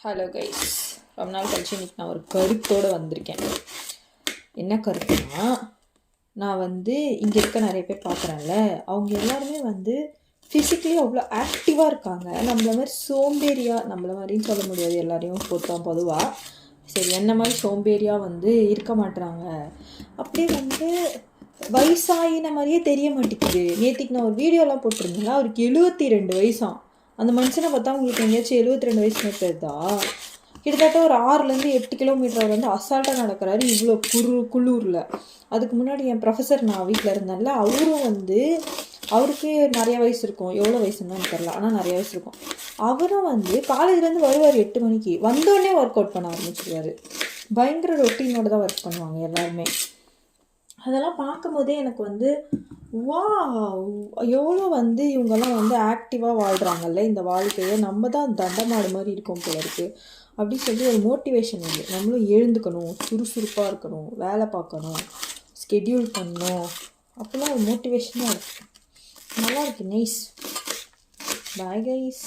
Hello guys, ரொம்ப நாள் கழிச்சு இன்றைக்கி நான் ஒரு கருத்தோடு வந்திருக்கேன். என்ன கருத்துனா, நான் இங்கே இருக்க நிறைய பேர் பார்க்குறேன்ல, அவங்க எல்லாருமே ஃபிசிக்கலி அவ்வளோ ஆக்டிவாக இருக்காங்க. நம்மள மாதிரி சோம்பேறியாக, நம்மள மாதிரின்னு சொல்ல முடியாது, எல்லாரையும் பொதுவாக சரி என்ன மாதிரி சோம்பேறியாக இருக்க மாட்டுறாங்க. அப்படியே வயசாகின மாதிரியே தெரிய மாட்டேங்குது. நேற்றுக்கு நான் ஒரு வீடியோலாம் போட்டிருந்தேன், அவருக்கு 72 வயசாம். அந்த மனுஷனை பார்த்தா உங்களுக்கு எங்கேயாச்சும் 72 வயசுன்னு தெரியுதா? கிட்டத்தட்ட ஒரு 6-8 கிலோமீட்டர் அசால்ட்டாக நடக்கிறாரு, இவ்வளோ குளூரில். அதுக்கு முன்னாடி என் ப்ரொஃபஸர், நான் வீட்டில் இருந்தேன்ல, அவரும் அவருக்கு நிறைய வயசு இருக்கும். எவ்வளோ வயசுன்னு தெரில, ஆனால் நிறைய வயசு இருக்கும். அவரும் காலேஜ்லேருந்து வருவார் 8 மணிக்கு, வந்தோடனே ஒர்க் அவுட் பண்ண ஆரம்பிச்சிருவார். பயங்கர ரொட்டீனோடு தான் ஒர்க் பண்ணுவாங்க எல்லாருமே. அதெல்லாம் பார்க்கும்போதே எனக்கு வா எவ்வளோ இவங்கெல்லாம் ஆக்டிவாக வாழ்கிறாங்கல்ல இந்த வாழ்க்கையை, நம்ம தான் தண்டமாடு மாதிரி இருக்கோம் போல இருக்குது அப்படின்னு சொல்லி ஒரு மோட்டிவேஷன் உண்டு. நம்மளும் எழுந்துக்கணும், சுறுசுறுப்பாக இருக்கணும், வேலை பார்க்கணும், ஸ்கெட்யூல் பண்ணணும், அப்போல்லாம் ஒரு மோட்டிவேஷனாக இருக்குது. நல்லா இருக்குது. நைஸ். Bye guys.